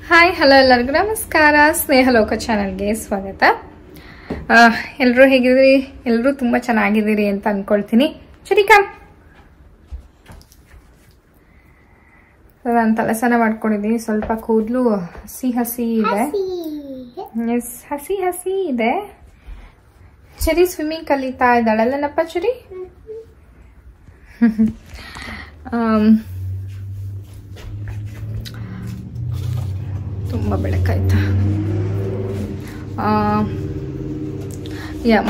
Hi hello ಎಲ್ಲರಿಗೂ ನಮಸ್ಕಾರ. ಸ್ನೇಹಲೋಕ ಚಾನಲ್ಗೆ ಸ್ವಾಗತ. ಎಲ್ಲರೂ ಹೇಗಿದ್ದೀರಿ? ಎಲ್ಲರೂ ತುಂಬ ಚೆನ್ನಾಗಿದ್ದೀರಿ ಅಂತ ಅನ್ಕೊಳ್ತೀನಿ. ಚರಿಕಾ ನಾನು ತಲೆಸ್ನಾನ ಮಾಡ್ಕೊಂಡಿದ್ದೀನಿ. ಸ್ವಲ್ಪ ಕೂದಲು ಹಸಿ ಹಸಿ ಇದೆ. ಎಸ್, ಹಸಿ ಹಸಿ ಇದೆ. ಚರಿ ಸ್ವಿಮ್ಮಿಂಗ್ ಕಲಿತಾ ಇದ್ದಾಳಲ್ಲನಪ್ಪ ಚರಿ? ತುಂಬ ಬೆಳಕಾಯ್ತಾ?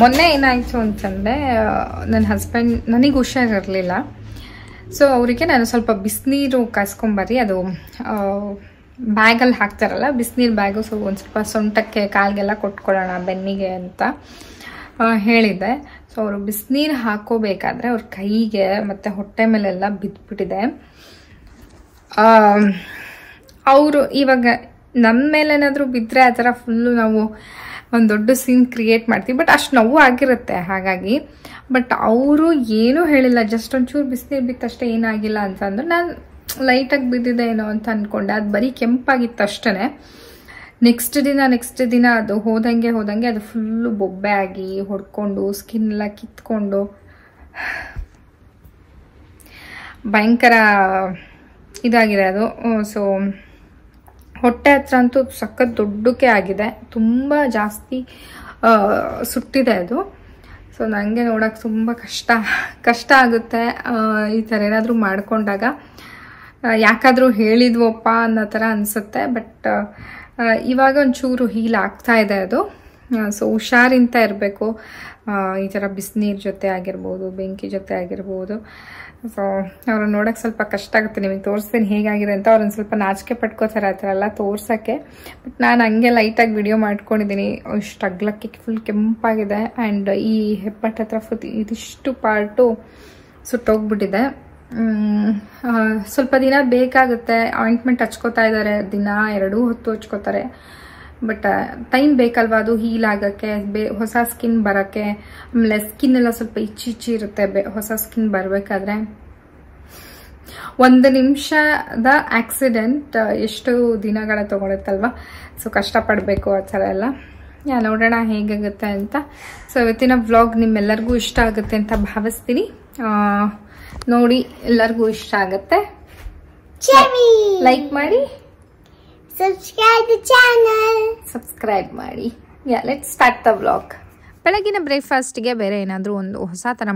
ಮೊನ್ನೆ ಏನಾಯಿತು ಅಂತಂದರೆ, ನನ್ನ ಹಸ್ಬೆಂಡ್ ನನಗೆ ಹುಷಾರಿರಲಿಲ್ಲ. ಸೊ ಅವರಿಗೆ ನಾನು ಸ್ವಲ್ಪ ಬಿಸಿನೀರು ಕಾಸ್ಕೊಂಬರ್ರಿ, ಅದು ಬ್ಯಾಗಲ್ಲಿ ಹಾಕ್ತಾರಲ್ಲ ಬಿಸಿನೀರು ಬ್ಯಾಗು, ಸೊ ಒಂದು ಸ್ವಲ್ಪ ಸೊಂಟಕ್ಕೆ ಕಾಲಿಗೆಲ್ಲ ಕೊಟ್ಕೊಳ್ಳೋಣ ಬೆನ್ನಿಗೆ ಅಂತ ಹೇಳಿದ್ದೆ. ಸೊ ಅವರು ಬಿಸಿನೀರು ಹಾಕೋಬೇಕಾದ್ರೆ ಅವ್ರ ಕೈಗೆ ಮತ್ತು ಹೊಟ್ಟೆ ಮೇಲೆಲ್ಲ ಬಿದ್ದುಬಿಟ್ಟಿದೆ. ಅವರು ಇವಾಗ ನಮ್ಮ ಮೇಲೇನಾದರೂ ಬಿದ್ದರೆ ಆ ಥರ ಫುಲ್ಲು ನಾವು ಒಂದು ದೊಡ್ಡ ಸೀನ್ ಕ್ರಿಯೇಟ್ ಮಾಡ್ತೀವಿ. ಬಟ್ ಅಷ್ಟು ನೋವು ಆಗಿರುತ್ತೆ ಹಾಗಾಗಿ. ಬಟ್ ಅವರು ಏನೂ ಹೇಳಿಲ್ಲ, ಜಸ್ಟ್ ಒಂಚೂರು ಬಿಸಿನೀರು ಬಿತ್ತಷ್ಟೇ, ಏನಾಗಿಲ್ಲ ಅಂತಂದ್ರೆ ನಾನು ಲೈಟಾಗಿ ಬಿದ್ದಿದೆ ಏನೋ ಅಂತ ಅಂದ್ಕೊಂಡೆ. ಅದು ಬರೀ ಕೆಂಪಾಗಿತ್ತು ಅಷ್ಟೇ. ನೆಕ್ಸ್ಟ್ ದಿನ ಅದು ಹೋದಂಗೆ ಅದು ಫುಲ್ಲು ಬೊಬ್ಬೆ ಆಗಿ ಹೊಡ್ಕೊಂಡು ಸ್ಕಿನ್ ಎಲ್ಲ ಕಿತ್ಕೊಂಡು ಭಯಂಕರ ಇದಾಗಿದೆ ಅದು. ಸೊ ಹೊಟ್ಟೆ ಹತ್ರ ಅಂತೂ ಸಖತ್ ದೊಡ್ಡಕ್ಕೆ ಆಗಿದೆ, ತುಂಬ ಜಾಸ್ತಿ ಸುಟ್ಟಿದೆ ಅದು. ಸೊ ನನಗೆ ನೋಡೋಕೆ ತುಂಬ ಕಷ್ಟ ಆಗುತ್ತೆ ಈ ಥರ ಏನಾದರೂ ಮಾಡ್ಕೊಂಡಾಗ. ಯಾಕಾದರೂ ಹೇಳಿದ್ವಪ್ಪ ಅನ್ನೋ ಥರ ಅನಿಸುತ್ತೆ. ಬಟ್ ಇವಾಗ ಒಂಚೂರು ಹೀಲ್ ಆಗ್ತಾ ಇದೆ ಅದು. ಸೊ ಹುಷಾರಿಂತ ಇರಬೇಕು. ಈ ಥರ ಬಿಸಿನೀರು ಜೊತೆ ಆಗಿರ್ಬೋದು, ಬೆಂಕಿ ಜೊತೆ ಆಗಿರ್ಬೋದು. ಸೊ ಅವ್ರು ನೋಡೋಕೆ ಸ್ವಲ್ಪ ಕಷ್ಟ ಆಗುತ್ತೆ. ನಿಮಗೆ ತೋರಿಸ್ತೀನಿ ಹೇಗಾಗಿದೆ ಅಂತ. ಅವ್ರನ್ನ ಸ್ವಲ್ಪ ನಾಚಿಕೆ ಪಟ್ಕೋತಾರೆ ಆ ಥರ ಎಲ್ಲ ತೋರ್ಸೋಕ್ಕೆ. ಬಟ್ ನಾನು ಹಂಗೆ ಲೈಟಾಗಿ ವಿಡಿಯೋ ಮಾಡ್ಕೊಂಡಿದ್ದೀನಿ. ಇಷ್ಟು ಅಗ್ಲಕ್ಕೆ ಫುಲ್ ಕೆಂಪಾಗಿದೆ. ಆ್ಯಂಡ್ ಈ ಹೆಬ್ಬಟ್ಟು ಹತ್ರ ಫುಲ್ ಇದಿಷ್ಟು ಪಾರ್ಟು ಸುಟ್ಟೋಗ್ಬಿಟ್ಟಿದೆ. ಸ್ವಲ್ಪ ದಿನ ಬೇಕಾಗುತ್ತೆ. ಆಯಿಂಟ್ಮೆಂಟ್ ಹಚ್ಕೋತಾ ಇದ್ದಾರೆ, ದಿನ 2 ಹೊತ್ತು ಹಚ್ಕೋತಾರೆ. ಬಟ್ ಟೈಮ್ ಬೇಕಲ್ವಾ ಅದು ಹೀಲ್ ಆಗೋಕ್ಕೆ, ಹೊಸ ಸ್ಕಿನ್ ಬರೋಕ್ಕೆ. ಆಮೇಲೆ ಸ್ಕಿನ್ ಎಲ್ಲ ಸ್ವಲ್ಪ ಇಚ್ಚಿ ಇರುತ್ತೆ ಹೊಸ ಸ್ಕಿನ್ ಬರಬೇಕಾದ್ರೆ. 1 ನಿಮಿಷದ ಆಕ್ಸಿಡೆಂಟ್ ಎಷ್ಟು ದಿನಗಳ ತಗೊಳುತ್ತಲ್ವ. ಸೊ ಕಷ್ಟಪಡಬೇಕು ಆ ಥರ ಎಲ್ಲ. ನೋಡೋಣ ಹೇಗಾಗುತ್ತೆ ಅಂತ. ಸೊ ಇವತ್ತಿನ ವ್ಲಾಗ್ ನಿಮ್ಮೆಲ್ಲರಿಗೂ ಇಷ್ಟ ಆಗುತ್ತೆ ಅಂತ ಭಾವಿಸ್ತೀನಿ. ನೋಡಿ, ಎಲ್ಲರಿಗೂ ಇಷ್ಟ ಆಗುತ್ತೆ. ಲೈಕ್ ಮಾಡಿ, ಸಬ್ಸ್ಕ್ರೈಬ್ ಮಾಡಿ. Let's start the vlog. ಬೆಳಗಿನ ಬ್ರೇಕ್ಫಾಸ್ಟ್ಗೆ ಬೇರೆ ಏನಾದರೂ ಒಂದು ಹೊಸ ಥರ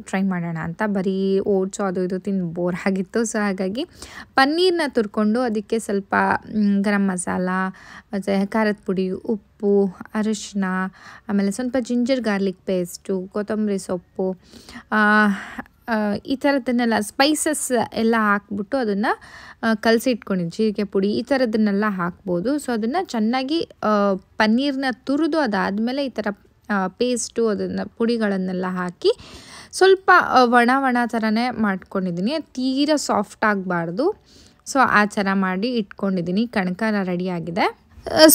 ಟ್ರೈ ಮಾಡೋಣ ಅಂತ. ಬರೀ ಓಟ್ಸು ಅದು ಇದು ತಿಂದು ಬೋರ್ ಆಗಿತ್ತು. ಸೊ ಹಾಗಾಗಿ ಪನ್ನೀರನ್ನ ತುರ್ಕೊಂಡು ಅದಕ್ಕೆ ಸ್ವಲ್ಪ ಗರಂ ಮಸಾಲ ಮತ್ತು ಖಾರದ ಪುಡಿ, ಉಪ್ಪು, ಅರಿಶಿನ, ಆಮೇಲೆ ಸ್ವಲ್ಪ ಜಿಂಜರ್ ಗಾರ್ಲಿಕ್ ಪೇಸ್ಟು, ಕೊತ್ತಂಬರಿ ಸೊಪ್ಪು, ಈ ಥರದನ್ನೆಲ್ಲ ಸ್ಪೈಸಸ್ ಎಲ್ಲ ಹಾಕ್ಬಿಟ್ಟು ಅದನ್ನು ಕಲಸಿ ಇಟ್ಕೊಂಡಿದ್ದು, ಜೀರಿಗೆ ಪುಡಿ ಈ ಥರದನ್ನೆಲ್ಲ ಹಾಕ್ಬೋದು. ಸೊ ಅದನ್ನು ಚೆನ್ನಾಗಿ ಪನ್ನೀರನ್ನ ತುರಿದು ಅದಾದಮೇಲೆ ಈ ಥರ ಪೇಸ್ಟು ಅದನ್ನು ಪುಡಿಗಳನ್ನೆಲ್ಲ ಹಾಕಿ ಸ್ವಲ್ಪ ಒಣ ಥರನೇ ಮಾಡ್ಕೊಂಡಿದ್ದೀನಿ. ತೀರಾ ಸಾಫ್ಟ್ ಆಗಬಾರ್ದು. ಸೊ ಆ ಥರ ಮಾಡಿ ಇಟ್ಕೊಂಡಿದ್ದೀನಿ. ಕಣಕ ರೆಡಿಯಾಗಿದೆ.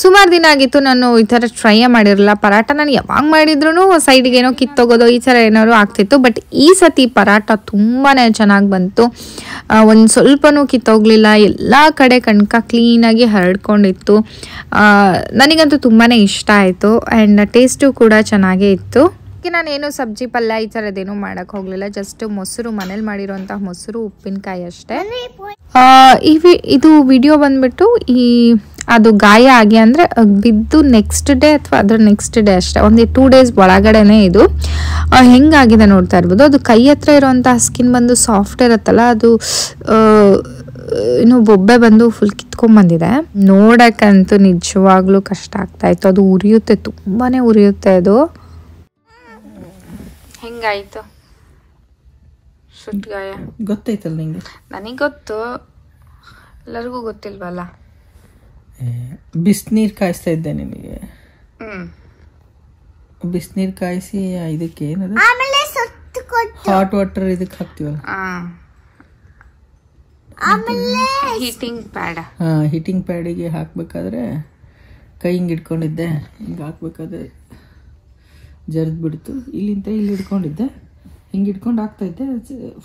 ಸುಮಾರು ದಿನ ಆಗಿತ್ತು ನಾನು ಈ ಥರ ಟ್ರೈ ಮಾಡಿರಲಿಲ್ಲ. ಪರಾಟ ನಾನು ಯಾವಾಗ ಮಾಡಿದ್ರೂ ಸೈಡಿಗೆ ಏನೋ ಕಿತ್ತೋಗೋದು ಈ ಥರ ಏನಾದ್ರು ಆಗ್ತಿತ್ತು. ಬಟ್ ಈ ಸತಿ ಪರಾಟ ತುಂಬಾ ಚೆನ್ನಾಗಿ ಬಂತು. ಒಂದು ಸ್ವಲ್ಪನೂ ಕಿತ್ತೋಗಲಿಲ್ಲ. ಎಲ್ಲ ಕಡೆ ಕಣಕ ಕ್ಲೀನಾಗಿ ಹರಡ್ಕೊಂಡಿತ್ತು. ನನಗಂತೂ ತುಂಬಾ ಇಷ್ಟ ಆಯಿತು. ಆ್ಯಂಡ್ ಟೇಸ್ಟು ಕೂಡ ಚೆನ್ನಾಗೇ ಇತ್ತು. ನಾನೇನು ಸಬ್ಜಿ ಪಲ್ಯ ಈ ಥರದ್ದೇನು ಮಾಡೋಕ್ಕೆ ಹೋಗಲಿಲ್ಲ. ಜಸ್ಟ್ ಮೊಸರು, ಮನೇಲಿ ಮಾಡಿರೋಂಥ ಮೊಸರು, ಉಪ್ಪಿನಕಾಯಿ ಅಷ್ಟೇ. ಇದು ವಿಡಿಯೋ ಬಂದ್ಬಿಟ್ಟು ಅದು ಗಾಯ ಆಗಿ ಅಂದರೆ ಬಿದ್ದು ನೆಕ್ಸ್ಟ್ ಡೇ ಅಥವಾ ಅದರ ನೆಕ್ಸ್ಟ್ ಡೇ ಅಷ್ಟೇ, ಒಂದು 2 ಡೇಸ್ ಒಳಗಡೆನೆ ಇದು ಹೆಂಗಾಗಿದೆ ನೋಡ್ತಾ ಇರ್ಬೋದು. ಅದು ಕೈ ಹತ್ರ ಇರೋವಂಥ ಸ್ಕಿನ್ ಬಂದು ಸಾಫ್ಟ್ ಇರುತ್ತಲ್ಲ, ಅದು ಇನ್ನು ಬೊಬ್ಬೆ ಬಂದು ಫುಲ್ ಕಿತ್ಕೊಂಡ್ಬಂದಿದೆ. ನೋಡೋಕ್ಕಂತೂ ನಿಜವಾಗ್ಲೂ ಕಷ್ಟ ಆಗ್ತಾಯಿತ್ತು. ಅದು ಉರಿಯುತ್ತೆ, ತುಂಬಾ ಉರಿಯುತ್ತೆ ಅದು. ಹೆಂಗಾಯಿತು ಸುಟ್ಗಾಯ? ಗೊತ್ತೈತಲ್ಲ ನಿಂಗೆ? ನನಗೆ ಗೊತ್ತು, ಎಲ್ಲರಿಗೂ ಗೊತ್ತಿಲ್ವಲ್ಲ. ಬಿಸಿನೀರು ಕಾಯಿಸ್ತಾ ಇದ್ದೆ ನಿನಗೆ. ಬಿಸಿನೀರು ಕಾಯಿಸಿ ಇದಕ್ಕೆ ಏನದು ಹಾಟ್ ವಾಟರ್ ಇದಕ್ಕೆ ಹಾಕ್ತೀವಲ್ಲ, ಹೀಟಿಂಗ್ ಪ್ಯಾಡ್. ಹೀಟಿಂಗ್ ಪ್ಯಾಡಿಗೆ ಹಾಕ್ಬೇಕಾದ್ರೆ ಕೈ ಹಿಂಗೆ ಇಟ್ಕೊಂಡಿದ್ದೆ. ಹಿಂಗೆ ಹಾಕ್ಬೇಕಾದ್ರೆ ಜರ್ದು ಬಿಡ್ತು. ಇಲ್ಲಿಂದ ಇಲ್ಲಿ ಹಿಡ್ಕೊಂಡಿದ್ದೆ. ಹಿಂಗೆ ಇಟ್ಕೊಂಡು ಆಗ್ತೈತೆ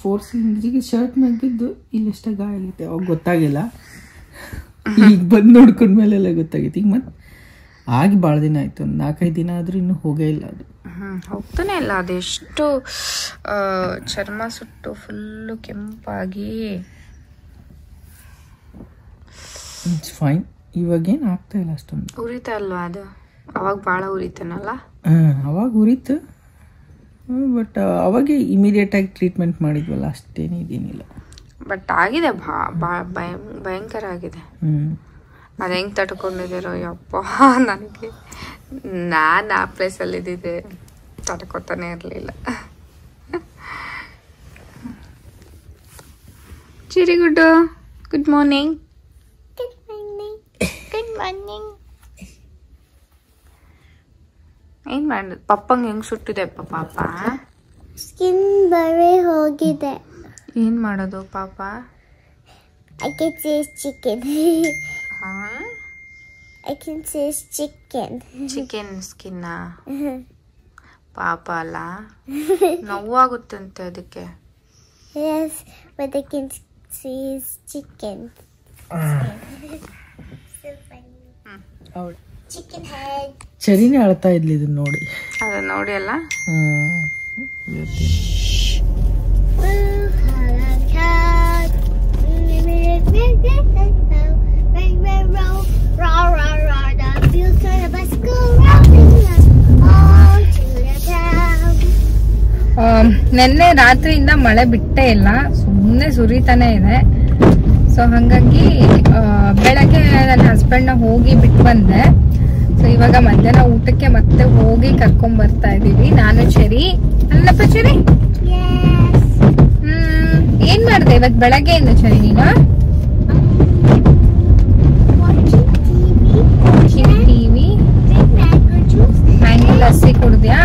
ಫೋರ್ಸ್ ಹಿಂಗೆ ಶರ್ಟ್ ಮ್ಯಾಗ ಬಿದ್ದು ಇಲ್ಲಷ್ಟೇ ಗಾಯ ಆಗೈತೆ. ಅವಾಗ ಗೊತ್ತಾಗಿಲ್ಲ, ಈಗ ಬಂದು ನೋಡ್ಕೊಂಡ್ಮೇಲೆಲ್ಲ ಗೊತ್ತಾಗೈತಿ. ಈಗ ಮತ್ತೆ ಆಗಿ ಭಾಳ ದಿನ ಆಯ್ತು, ಒಂದು 4-5 ದಿನ ಆದ್ರೂ ಇನ್ನೂ ಹೋಗೇ ಇಲ್ಲ ಅದು. ಹೋಗ್ತಾನೆ ಇಲ್ಲ. ಅದೆಷ್ಟು ಚರ್ಮ ಸುಟ್ಟು ಫುಲ್ಲು ಕೆಂಪಾಗಿ. It's fine. ಇವಾಗೇನು ಆಗ್ತಾ ಇಲ್ಲ ಅಷ್ಟೊಂದು. ಉರಿತಾ ಅಲ್ವಾ ಅದು? ಅವಾಗ ಭಾಳ ಉರಿತಾನಲ್ಲ. ಅವಾಗ ಉರಿತು, ಬಟ್ ಅವಾಗೆ ಇಮಿಡಿಯೇಟಾಗಿ ಟ್ರೀಟ್ಮೆಂಟ್ ಮಾಡಿದ್ವಲ್ಲ, ಅಷ್ಟೇನು ಇದೇನಿಲ್ಲ. ಬಟ್ ಆಗಿದೆ, ಭಯಂಕರ ಆಗಿದೆ. ಅದು ಹೆಂಗೆ ತಡ್ಕೊಂಡಿದ್ದೀರೋ ಯಪ್ಪ. ನನಗೆ ನಾನು ಆ ಪ್ಲೇಸಲ್ಲಿ ಇದ್ದಿದ್ದೆ ತಡ್ಕೊತಾನೆ ಇರಲಿಲ್ಲ. ಚಿರಿಗುಡ್ಡು, good morning. Good morning. Good morning. ಏನು ಮಾಡೋದು? ಪಪ್ಪಂಗೆ ಹೆಂಗೆ ಸುಟ್ಟಿದೆ ಪಾಪ? ಸ್ಕಿನ್ ಬರೀ ಹೋಗಿದೆ. ಏನು ಮಾಡೋದು ಪಾಪ? I can taste chicken. I can taste chicken. Chicken ಸ್ಕಿನ್ನ ಪಾಪ ಅಲ್ಲ, ನೋವಾಗುತ್ತಂತೆ ಅದಕ್ಕೆ. Yes, but I can taste chicken. So funny. Chicken head. ಚರಿನೇ ಅಳ್ತಾ ಇದ್ಲಿ ಇದನ್ನ ನೋಡಿ. ಅದನ್ನ ನೋಡಿ ಅಲ್ಲ. ನೆನ್ನೆ ರಾತ್ರಿಯಿಂದ ಮಳೆ ಬಿಟ್ಟೇ ಇಲ್ಲ, ಸುಮ್ಮನೆ ಸುರಿತಾನೆ ಇದೆ. ಸೊ ಹಾಗಾಗಿ ಬೆಳಗ್ಗೆ ನನ್ನ ಹಸ್ಬೆಂಡ್ನ ಹೋಗಿ ಬಿಟ್ಟು ಬಂದೆ. ಸೊ ಇವಾಗ ಮಧ್ಯಾಹ್ನ ಊಟಕ್ಕೆ ಮತ್ತೆ ಹೋಗಿ ಕರ್ಕೊಂಡ್ ಬರ್ತಾ ಇದೀವಿ, ನಾನು ಚೆರಿ. ಅಲ್ಲಪ್ಪ ಚೆರಿ, ಏನ್ ಮಾಡ್ದೆ ಇವತ್ ಬೆಳಗ್ಗೆಯಿಂದ ಚೆರಿ ನೀನು? ಟಿವಿ, ಮ್ಯಾಂಗೋ ಲಸ್ಸಿ ಕುಡ್ದ್ಯಾ?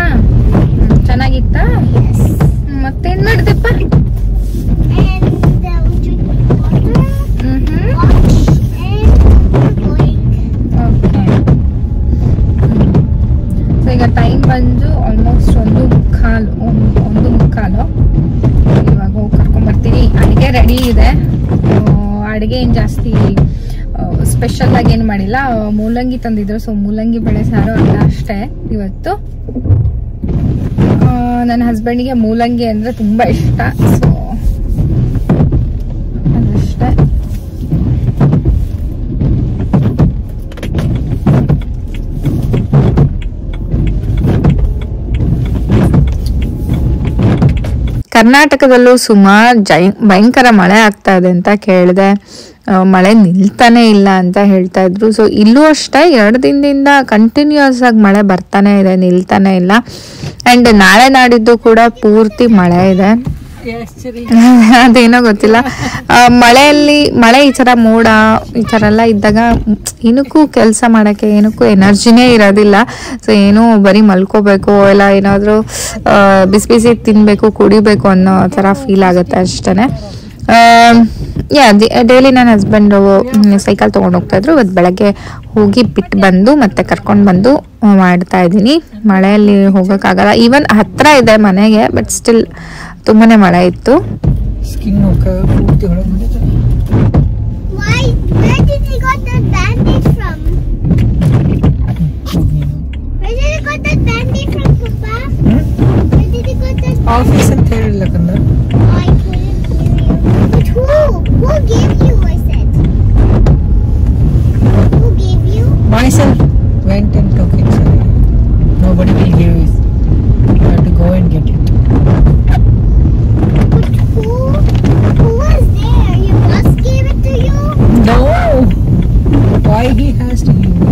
ಚೆನ್ನಾಗಿತ್ತ? ಮತ್ತೇನ್ ಮಾಡ್ದಪ್ಪ? ಈಗ ಟೈಮ್ ಬಂದು ಆಲ್ಮೋಸ್ಟ್ 1:15 ಇವಾಗ ಹೋಗಿ ಕರ್ಕೊಂಡ್ಬರ್ತೀನಿ. ಅಡುಗೆ ರೆಡಿ ಇದೆ. ಅಡುಗೆ ಏನು ಜಾಸ್ತಿ ಸ್ಪೆಷಲ್ ಆಗಿ ಏನು ಮಾಡಿಲ್ಲ. ಮೂಲಂಗಿ ತಂದಿದ್ರು, ಸೊ ಮೂಲಂಗಿ ಬೆಳೆ ಸಾರು ಅಲ್ಲ ಅಷ್ಟೇ ಇವತ್ತು. ನನ್ನ ಹಸ್ಬೆಂಡಿಗೆ ಮೂಲಂಗಿ ಅಂದ್ರೆ ತುಂಬಾ ಇಷ್ಟ, ಸೊ ಅದಷ್ಟೇ. ಕರ್ನಾಟಕದಲ್ಲೂ ಸುಮಾರು ಭಯಂಕರ ಮಳೆ ಆಗ್ತಾ ಇದೆ ಅಂತ ಕೇಳಿದೆ. ಮಳೆ ನಿಲ್ತಾನೆ ಇಲ್ಲ ಅಂತ ಹೇಳ್ತಾ ಇದ್ರು. ಸೊ ಇಲ್ಲೂ ಅಷ್ಟೇ 2 ದಿನದಿಂದ ಕಂಟಿನ್ಯೂಸ್ ಆಗಿ ಮಳೆ ಬರ್ತಾನೆ ಇದೆ, ನಿಲ್ತಾನೆ ಇಲ್ಲ. ಅಂಡ್ ನಾಳೆ ನಾಡಿದ್ದು ಕೂಡ ಪೂರ್ತಿ ಮಳೆ ಇದೆ. ಅದೇನೋ ಗೊತ್ತಿಲ್ಲ. ಮಳೆ ಈ ತರ ಮೋಡ ಈ ತರ ಎಲ್ಲ ಇದ್ದಾಗ ಏನಕ್ಕೂ ಕೆಲಸ ಮಾಡಕ್ಕೆ ಏನಕ್ಕೂ ಎನರ್ಜಿನೇ ಇರೋದಿಲ್ಲ. ಸೊ ಏನೋ ಬರೀ ಮಲ್ಕೋಬೇಕು, ಇಲ್ಲ ಏನಾದ್ರು ಬಿಸಿ ಬಿಸಿ ತಿನ್ಬೇಕು, ಕುಡಿಬೇಕು ಅನ್ನೋ ತರ ಫೀಲ್ ಆಗುತ್ತೆ ಅಷ್ಟೇನೆ. ಡೈಲಿ ನನ್ನ ಹಸ್ಬೆಂಡ್ ಸೈಕಲ್ ತೊಗೊಂಡು ಹೋಗ್ತಾ ಇದ್ರು. ಇವತ್ತು ಬೆಳಗ್ಗೆ ಹೋಗಿ ಬಿಟ್ಟು ಬಂದು ಮತ್ತೆ ಕರ್ಕೊಂಡು ಬಂದು ಮಾಡ್ತಾ ಇದ್ದೀನಿ. ಮಳೆಯಲ್ಲಿ ಹೋಗೋಕ್ಕಾಗಲ್ಲ. ಈವನ್ ಹತ್ರ ಇದೆ ಮನೆಗೆ, ಬಟ್ ಸ್ಟಿಲ್ ತುಂಬಾನೇ ಮಳೆ ಇತ್ತು. ಆಫೀಸ್ ಅಂತ ಹೇಳಿಲ್ಲ ಕಂದ. Who gave you? I said. Who gave you? Myself went and took it. Sorry. Nobody will give it. You have to go and get it. But who was there? Your boss gave it to you? No. Why he has to give it?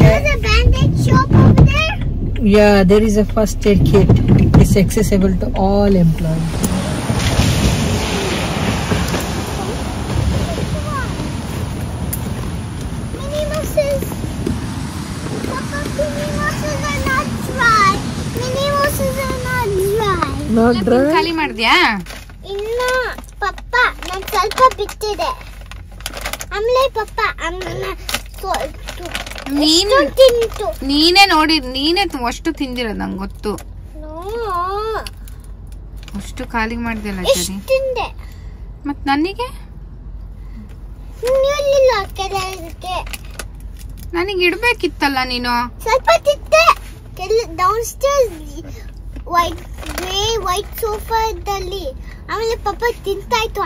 There's a bandage shop over there? Yeah, there is a first aid kit. It's accessible to all employees. ಖಾಲಿ ಮಾಡಿದ್ಯಾ? ಇಲ್ಲ ಪಪ್ಪ, ನಾನು ಸ್ವಲ್ಪ ಬಿಟ್ಟಿದೆ. ಆಮೇಲೆ ಪಪ್ಪ ನೀನೇ ನೋಡಿ, ನೀನೇ ಅಷ್ಟು ತಿಂದಿರೋದು ನಂಗೆ ಗೊತ್ತು. ಅಷ್ಟು ಖಾಲಿ ಮಾಡಿದೆಲ್ಲ ಸರಿ. ತಿಂದೆ. ಮತ್ ನನಗೆ ನನಗೆ ಇಡ್ಬೇಕಿತ್ತಲ್ಲ ನೀನು. ಸ್ವಲ್ಪ ತಿಂದೆ. ಡೌನ್ ಸ್ಟೇರ್ಸ್ ವೈಟ್ ಸೋಫಾ ಇದ್ದಲ್ಲಿ. ಆಮೇಲೆ ಪಾಪ ತಿಂತಾಯ್ತು.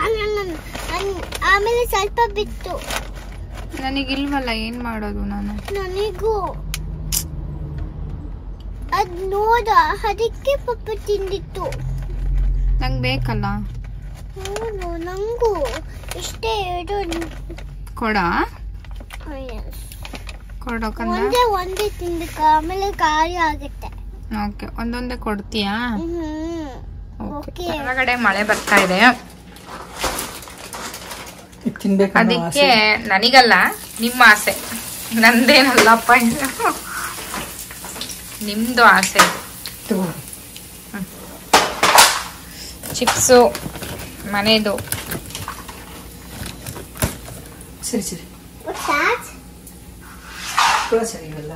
ಆಮೇಲೆ ಸ್ವಲ್ಪ ಬಿತ್ತು. ನನಗಿಲ್ವಲ್ಲ, ಏನ್ ಮಾಡೋದು ನಾನು? ನನಗೂ ಅದ್ ನೋಡ, ಅದಕ್ಕೆ ಪಾಪ ತಿಂದಿತ್ತು. ನಂಗೆ ಬೇಕಲ್ಲ. ನಂಗೂ ಇಷ್ಟೇ ಕೊಡ ಕೊಡೋಕಂದ ಒಂದೇ ತಿಂದಕ್ಕ ಆಮೇಲೆ ಖಾಲಿ ಆಗುತ್ತೆ. ಓಕೆ, ಒಂದೊಂದೇ ಕೊಡ್ತೀಯಾ? ಹೊರಗಡೆ ಮಳೆ ಬರ್ತಾ ಇದೆ, ಅದಕ್ಕೆ ನನಗಲ್ಲ ನಿಮ್ಮ ಆಸೆ, ನಂದೇನಲ್ಲಪ್ಪ, ನಿಮ್ದು ಆಸೆ. ಚಿಪ್ಸು ಮನೆದು. ಸರಿ ಸರಿ ಸರಿಗಲ್ಲ.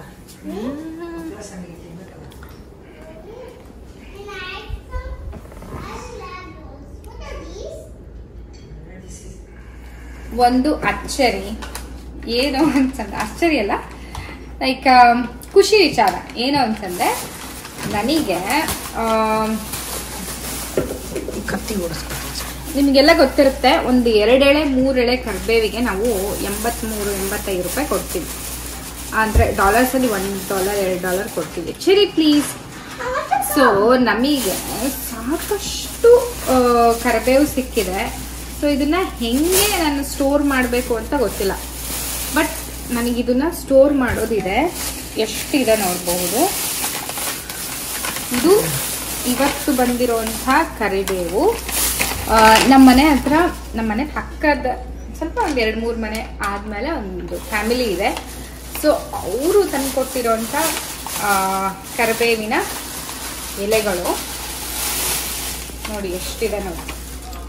ಒಂದು ಅಚ್ಚರಿ, ಏನೋ ಅಂತಂದ್ರೆ ಅಚ್ಚರಿ ಅಲ್ಲ, ಲೈಕ್ ಖುಷಿ ವಿಚಾರ ಏನೋ ಅಂತಂದ್ರೆ, ನನಗೆ ನಿಮಗೆಲ್ಲ ಗೊತ್ತಿರುತ್ತೆ, ಒಂದು 2 ಎಳೆ 3 ಎಳೆ ಕರ್ಬೇವಿಗೆ ನಾವು 83-85 ರೂಪಾಯಿ ಕೊಡ್ತೀವಿ. ಅಂದರೆ ಡಾಲರ್ಸಲ್ಲಿ $1 $2 ಕೊಡ್ತೀವಿ. ಸರಿ ಪ್ಲೀಸ್. ಸೊ ನಮಗೆ ಸಾಕಷ್ಟು ಕರಿಬೇವು ಸಿಕ್ಕಿದೆ. ಸೊ ಇದನ್ನ ಹೆಂಗೆ ನಾನು ಸ್ಟೋರ್ ಮಾಡಬೇಕು ಅಂತ ಗೊತ್ತಿಲ್ಲ, ಬಟ್ ನನಗಿದನ್ನ ಸ್ಟೋರ್ ಮಾಡೋದಿದೆ. ಎಷ್ಟಿದೆ ನೋಡಬಹುದು. ಇದು ಇವತ್ತು ಬಂದಿರುವಂಥ ಕರಿಬೇವು. ನಮ್ಮನೆ ಹತ್ರ, ನಮ್ಮನೆ ಪಕ್ಕದ ಸ್ವಲ್ಪ ಒಂದು 2-3 ಮನೆ ಆದಮೇಲೆ ಒಂದು ಫ್ಯಾಮಿಲಿ ಇದೆ. ಸೊ ಅವರು ತಂದು ಕೊಟ್ಟಿರೋಂಥ ಕರಿಬೇವಿನ ಎಲೆಗಳು ನೋಡಿ ಎಷ್ಟಿದೆ ನೋಡಿ.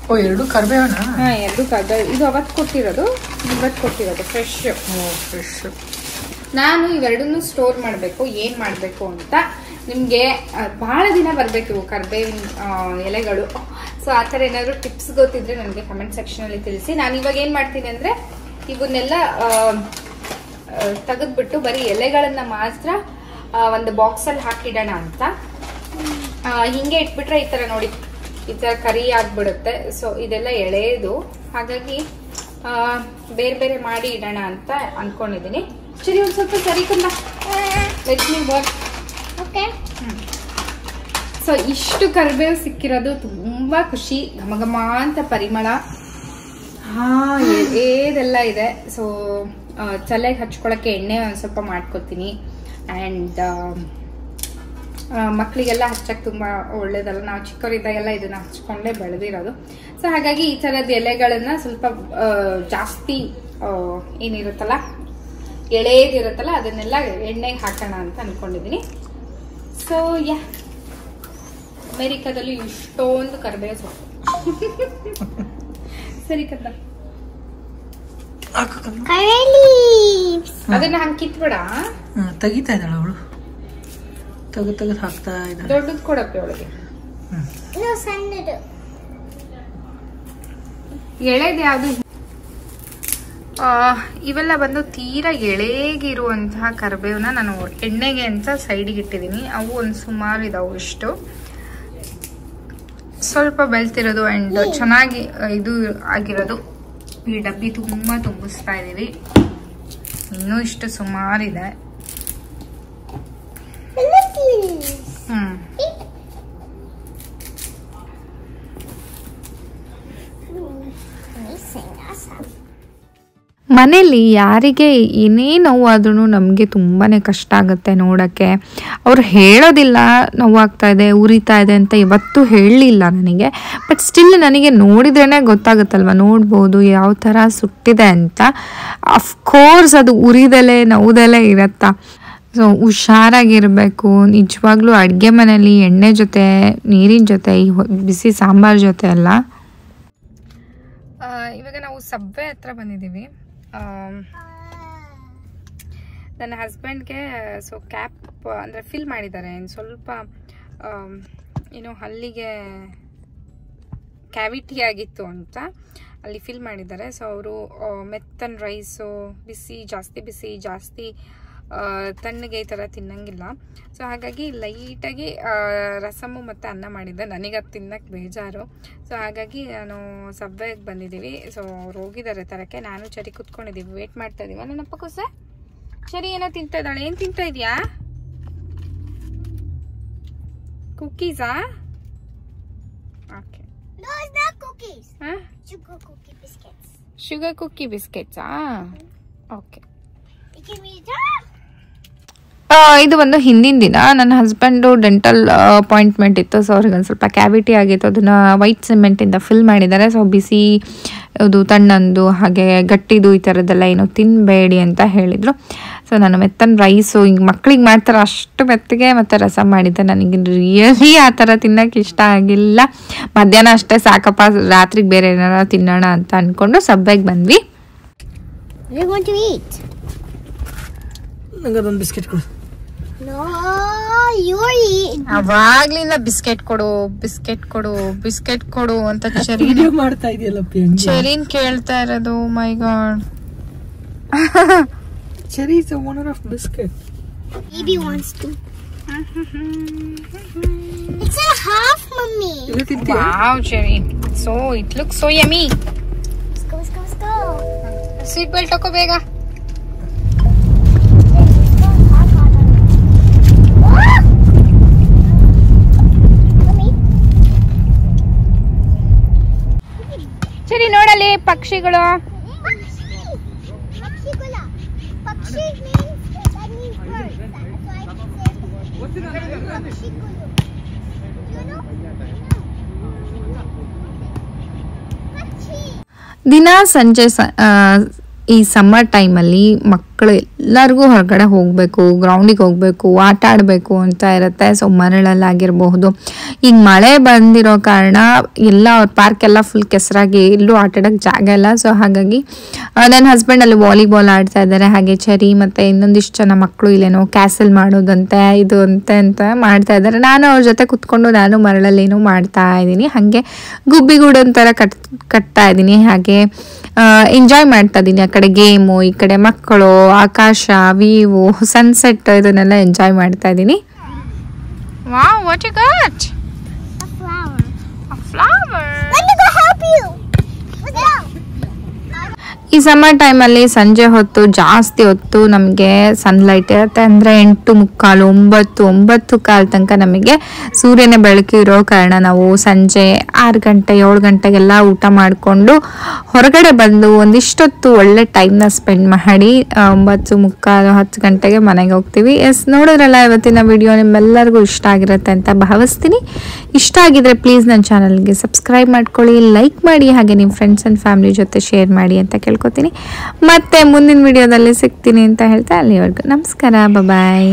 ಓ, 2 ಕರಿಬೇವನ? ಹಾ, 2 ಕರಿಬೇವು. ಇದು ಅವತ್ತು ಕೊಟ್ಟಿರೋದು, ಇವತ್ತು ಕೊಟ್ಟಿರೋದು ಫ್ರೆಶ್. ಫ್ರೆಶ್. ನಾನು ಇವೆರಡನ್ನು ಸ್ಟೋರ್ ಮಾಡಬೇಕು. ಏನ್ ಮಾಡಬೇಕು ಅಂತ ನಿಮ್ಗೆ ಬಹಳ ದಿನ ಬರ್ಬೇಕು ಇವು ಕರಿಬೇವಿನ ಎಲೆಗಳು. ಸೊ ಆ ಥರ ಏನಾದ್ರು ಟಿಪ್ಸ್ ಗೊತ್ತಿದ್ರೆ ನನಗೆ ಕಮೆಂಟ್ ಸೆಕ್ಷನ್ ಅಲ್ಲಿ ತಿಳಿಸಿ. ನಾನು ಇವಾಗ ಏನ್ ಮಾಡ್ತೀನಿ ಅಂದ್ರೆ ಇವನ್ನೆಲ್ಲ ತೆಗೆದ್ಬಿಟ್ಟು ಬರೀ ಎಲೆಗಳನ್ನ ಮಾತ್ರ ಒಂದು ಬಾಕ್ಸ್ ಅಲ್ಲಿ ಹಾಕಿಡೋಣ ಅಂತ. ಹಿಂಗೆ ಇಟ್ಬಿಟ್ರೆ ಈ ತರ ನೋಡಿ, ಈ ತರ ಕರಿ ಆಗ್ಬಿಡುತ್ತೆ. ಸೊ ಇದೆಲ್ಲ ಎಳೆದು, ಹಾಗಾಗಿ ಬೇರೆ ಬೇರೆ ಮಾಡಿ ಇಡೋಣ ಅಂತ ಅನ್ಕೊಂಡಿದೀನಿ. ಸರಿ, ಒಂದ್ ಸ್ವಲ್ಪ ಸರಿ ಕಂದ, let me work. Okay. So ಇಷ್ಟು ಕರಿಬೇವು ಸಿಕ್ಕಿರೋದು ತುಂಬಾ ಖುಷಿ. ಘಮ ಘಮ ಅಂತ ಪರಿಮಳ. ಎದೆಲ್ಲ ಇದೆ. ಸೊ ತಲೆಗೆ ಹಚ್ಕೊಳಕ್ಕೆ ಎಣ್ಣೆ ಒಂದ್ ಸ್ವಲ್ಪ ಮಾಡ್ಕೊತೀನಿ. ಅಂಡ್ ಮಕ್ಕಳಿಗೆಲ್ಲ ಹಚ್ಚಕ್ಕೆ ತುಂಬಾ ಒಳ್ಳೇದಲ್ಲ. ನಾವು ಚಿಕ್ಕವರಿದ್ದಾಗೆಲ್ಲ ಇದನ್ನ ಹಚ್ಕೊಂಡೇ ಬೆಳೆದಿರೋದು. ಸೊ ಹಾಗಾಗಿ ಈ ತರದ ಎಲೆಗಳನ್ನ ಸ್ವಲ್ಪ ಜಾಸ್ತಿ ಏನಿರುತ್ತಲ್ಲ, ಎಳೆದಿರುತ್ತಲ್ಲ, ಅದನ್ನೆಲ್ಲ ಎಣ್ಣೆಗೆ ಹಾಕೋಣ ಅಂತ ಅನ್ಕೊಂಡಿದೀನಿ. ಸೊ ಯಾ, ಅಮೆರಿಕಾದಲ್ಲಿ ಇಷ್ಟೊಂದು ಕರಿಬೇವು ಸೊಪ್ಪು. ಸರಿ ಕದ, ಅದನ್ನ ಹಂಗೆ ಕಿತ್ಬೇಡ. ತೆಗಿತಾ ಇದ್ದಾಳ ಅವಳು, ತೆಗೆದು ಹಾಕ್ತಾ ಇದ್ದಾಳೆ. ದೊಡ್ಡದು ಕೊಡಪ್ಪೆ ಅವಳಿಗೆ. ಸಣ್ಣದು ಎಳೆದು ಯಾವುದು? ಇವೆಲ್ಲ ಬಂದು ತೀರಾ ಎಳೆಗಿರುವಂತಹ ಕರಿಬೇವನ್ನ ನಾನು ಎಣ್ಣೆಗೆ ಅಂತ ಸೈಡಿಗೆ ಇಟ್ಟಿದ್ದೀನಿ. ಅವು ಒಂದು ಸುಮಾರು ಇದಾವು. ಇಷ್ಟು ಸ್ವಲ್ಪ ಬೆಳ್ತಿರೋದು ಅಂಡ್ ಚೆನ್ನಾಗಿ ಇದು ಆಗಿರೋದು. ಈ ಡಬ್ಬಿ ತುಂಬಾ ತುಂಬಿಸ್ತಾ ಇದೀವಿ. ಇನ್ನೂ ಇಷ್ಟು ಸುಮಾರಿದೆ. ಮನೇಲಿ ಯಾರಿಗೆ ಏನೇ ನೋವಾದ್ರೂ ನಮಗೆ ತುಂಬಾ ಕಷ್ಟ ಆಗುತ್ತೆ ನೋಡೋಕ್ಕೆ. ಅವ್ರು ಹೇಳೋದಿಲ್ಲ ನೋವಾಗ್ತಾ ಇದೆ, ಉರಿತಾ ಇದೆ ಅಂತ ಇವತ್ತು ಹೇಳಲಿಲ್ಲ ನನಗೆ. ಬಟ್ ಸ್ಟಿಲ್ ನನಗೆ ನೋಡಿದ್ರೇ ಗೊತ್ತಾಗುತ್ತಲ್ವ, ನೋಡ್ಬೋದು ಯಾವ ಥರ ಸುಟ್ಟಿದೆ ಅಂತ. ಅಫ್ಕೋರ್ಸ್ ಅದು ಉರಿದಲೇ ನೋವುದಲೇ ಇರತ್ತಾ. ಸೊ ಹುಷಾರಾಗಿರಬೇಕು ನಿಜವಾಗ್ಲೂ. ಅಡುಗೆ ಮನೇಲಿ ಎಣ್ಣೆ ಜೊತೆ, ನೀರಿನ ಜೊತೆ, ಈ ಬಿಸಿ ಸಾಂಬಾರ್ ಜೊತೆ ಎಲ್ಲ. ಇವಾಗ ನಾವು ಸಬ್ವೆ ಹತ್ರ ಬಂದಿದ್ದೀವಿ. ನನ್ನ ಹಸ್ಬೆಂಡ್ಗೆ ಸೊ ಕ್ಯಾಪ್ ಅಂದರೆ ಫಿಲ್ ಮಾಡಿದ್ದಾರೆ. ಸ್ವಲ್ಪ ಏನೋ ಹಲ್ಲಿಗೆ ಕ್ಯಾವಿಟಿ ಆಗಿತ್ತು ಅಂತ ಅಲ್ಲಿ ಫಿಲ್ ಮಾಡಿದ್ದಾರೆ. ಸೊ ಅವರು ಮೆತ್ತನ್ ರೈಸು ಜಾಸ್ತಿ ಜಾಸ್ತಿ ತಣ್ಣಗೆ ಈ ಥರ ತಿನ್ನಂಗಿಲ್ಲ. ಸೊ ಹಾಗಾಗಿ ಲೈಟಾಗಿ ರಸಮ್ಮು ಮತ್ತು ಅನ್ನ ಮಾಡಿದ್ದೆ. ನನಗೆ ಅದು ತಿನ್ನಕ್ಕೆ ಬೇಜಾರು. ಸೊ ಹಾಗಾಗಿ ನಾನು ಸಬ್ವೆಗೆ ಬಂದಿದ್ದೀವಿ. ಸೊ ಅವ್ರು ಹೋಗಿದ್ದಾರೆ ತರಕ್ಕೆ, ನಾನು ಚರಿ ಕುತ್ಕೊಂಡಿದ್ದೀವಿ, ವೇಟ್ ಮಾಡ್ತಾ ಇದೀವ. ನನ್ನಪ್ಪ ಕೂಸೆ ಚರಿ ಏನೋ ತಿಂತಾ ಇದ್ದಾಳೆ. ಏನು ತಿಂತಾ ಇದೆಯಾ? ಕುಕ್ಕೀಸಾ? Okay. No, it's not cookies. ಹಾಂ, Sugar cookie biscuits. Sugar cookie ಬಿಸ್ಕೆಟ್ಸಾ? Okay. You give me that? ಇದು ಒಂದು ಹಿಂದಿನ ದಿನ ನನ್ನ ಹಸ್ಬೆಂಡು ಡೆಂಟಲ್ ಅಪಾಯಿಂಟ್ಮೆಂಟ್ ಇತ್ತು. ಸೊ ಅವ್ರಿಗೆ ಒಂದು ಸ್ವಲ್ಪ ಕ್ಯಾವಿಟಿ ಆಗಿತ್ತು, ಅದನ್ನು ವೈಟ್ ಸಿಮೆಂಟಿಂದ ಫಿಲ್ ಮಾಡಿದ್ದಾರೆ. ಸೊ ಬಿಸಿ ಇದು ತಣ್ಣಂದು ಹಾಗೆ ಗಟ್ಟಿದು ಈ ಥರದ್ದೆಲ್ಲ ಏನೋ ತಿನ್ನಬೇಡಿ ಅಂತ ಹೇಳಿದರು. ಸೊ ನಾನು ಮೆತ್ತನ್ ರೈಸು ಹಿಂಗೆ ಮಕ್ಳಿಗೆ ಮಾಡ್ತಾರೆ ಅಷ್ಟು ಮೆತ್ತಗೆ ಮತ್ತು ರಸಮ್ ಮಾಡಿದ್ದೆ. ನನಗೆ ರಿಯಲಿ ಆ ಥರ ತಿನ್ನೋಕೆ ಇಷ್ಟ ಆಗಿಲ್ಲ. ಮಧ್ಯಾಹ್ನ ಅಷ್ಟೇ ಸಾಕಪ್ಪ, ರಾತ್ರಿಗೆ ಬೇರೆ ಏನಾರ ತಿನ್ನೋಣ ಅಂತ ಅಂದ್ಕೊಂಡು ಸಬ್ವೆಗೆ ಬಂದ್ವಿ. You want to eat? ನಂಗೆ ಅದೊಂದು ಬಿಸ್ಕೆಟ್ ಕೊಡು. No, you're eating. ಅವಾಗ್ಲಿಂದ ಬಿಸ್ಕೆಟ್ ಕೊಡು ಅಂತ ವಿಡಿಯೋ ಮಾಡ್ತಾ ಇದೆಯಲ್ಲ ಚೆರಿನ್ ಕೇಳ್ತಾ ಇರೋದು. My god, Cherry is a owner of biscuit. Baby wants to. It's a half, mommy. ಇಲ್ಲ ತಿಂತೀಯಾ? ವಾವ್ ಚೆರಿನ್, so it look so yummy. Let's go, let's go, let's go. Seat belt ಹಾಕೋ ಬೇಗ. ಸರಿ ನೋಡಲಿ ಪಕ್ಷಿಗಳು. Pakshi means that means bird. So I can say Pakshikulu. You know? Pakshi. ದಿನ ಸಂಜೆ ಈ ಸಮ್ಮರ್ ಟೈಮಲ್ಲಿ ಮಕ್ಕಳು ಎಲ್ಲರಿಗೂ ಹೊರಗಡೆ ಹೋಗಬೇಕು, ಗ್ರೌಂಡಿಗೆ ಹೋಗಬೇಕು, ಆಟ ಆಡಬೇಕು ಅಂತ ಇರುತ್ತೆ. ಸೊ ಮರಳಲ್ಲಾಗಿರಬಹುದು. ಈಗ ಮಳೆ ಬಂದಿರೋ ಕಾರಣ ಎಲ್ಲ ಅವ್ರ ಪಾರ್ಕೆಲ್ಲ ಫುಲ್ ಕೆಸರಾಗಿ ಎಲ್ಲೂ ಆಟ ಆಡೋಕ್ಕೆ ಜಾಗ ಇಲ್ಲ. ಸೊ ಹಾಗಾಗಿ ನನ್ನ ಹಸ್ಬೆಂಡ್ ಅಲ್ಲಿ ವಾಲಿಬಾಲ್ ಆಡ್ತಾ ಇದ್ದಾರೆ. ಹಾಗೆ ಚರಿ ಮತ್ತು ಇನ್ನೊಂದಿಷ್ಟು ಜನ ಮಕ್ಕಳು ಇಲ್ಲೇನೋ ಕ್ಯಾಸಲ್ ಮಾಡೋದಂತೆ ಇದು ಅಂತ ಮಾಡ್ತಾ ಇದ್ದಾರೆ. ನಾನು ಅವ್ರ ಜೊತೆ ಕುತ್ಕೊಂಡು ನಾನು ಮರಳಲ್ಲೇನೋ ಮಾಡ್ತಾ ಇದ್ದೀನಿ. ಹಾಗೆ ಗುಬ್ಬಿಗೂಡು ಒಂಥರ ಕಟ್ತಾ ಇದ್ದೀನಿ. ಹಾಗೆ ಎಂಜಾಯ್ ಮಾಡ್ತಾ ಇದ್ದೀನಿ. ಆ ಕಡೆ ಗೇಮು, ಈ ಕಡೆ ಮಕ್ಕಳು, ಆಕಾಶ, ವ್ಯೂ, ಸನ್ಸೆಟ್ ಇದನ್ನೆಲ್ಲ ಎಂಜಾಯ್ ಮಾಡ್ತಾ ಇದ್ದೀನಿ. Wow, what you got? A flower. A flower. Let me go help you. Let's go. ಈ ಸಮ್ಮರ್ ಟೈಮಲ್ಲಿ ಸಂಜೆ ಹೊತ್ತು ಜಾಸ್ತಿ ಹೊತ್ತು ನಮಗೆ ಸನ್ಲೈಟ್ ಇರುತ್ತೆ. ಅಂದರೆ 8:45, 9:15 ತನಕ ನಮಗೆ ಸೂರ್ಯನ ಬೆಳಕು ಇರೋ ಕಾರಣ ನಾವು ಸಂಜೆ 6 ಗಂಟೆ 7 ಗಂಟೆಗೆಲ್ಲ ಊಟ ಮಾಡಿಕೊಂಡು ಹೊರಗಡೆ ಬಂದು ಒಂದಿಷ್ಟೊತ್ತು ಒಳ್ಳೆ ಟೈಮ್ನ ಸ್ಪೆಂಡ್ ಮಾಡಿ 9:45, 10 ಗಂಟೆಗೆ ಮನೆಗೆ ಹೋಗ್ತೀವಿ. ನೋಡಿದ್ರಲ್ಲ ಇವತ್ತಿನ ವಿಡಿಯೋ ನಿಮ್ಮೆಲ್ಲರಿಗೂ ಇಷ್ಟ ಆಗಿರುತ್ತೆ ಅಂತ ಭಾವಿಸ್ತೀನಿ. ಇಷ್ಟ ಆಗಿದ್ರೆ ಪ್ಲೀಸ್ ನನ್ನ ಚಾನಲ್ಗೆ ಸಬ್ಸ್ಕ್ರೈಬ್ ಮಾಡ್ಕೊಳ್ಳಿ, ಲೈಕ್ ಮಾಡಿ, ಹಾಗೆ ನಿಮ್ಮ ಫ್ರೆಂಡ್ಸ್ ಆ್ಯಂಡ್ ಫ್ಯಾಮಿಲಿ ಜೊತೆ ಶೇರ್ ಮಾಡಿ ಅಂತ ಕೇಳ್ಕೊತೀನಿ. ಮತ್ತೆ ಮುಂದಿನ ವಿಡಿಯೋದಲ್ಲಿ ಸಿಗ್ತೀನಿ ಅಂತ ಹೇಳ್ತಾ ಅಲ್ಲಿವರೆಗೂ ನಮಸ್ಕಾರ, ಬಾಯ್.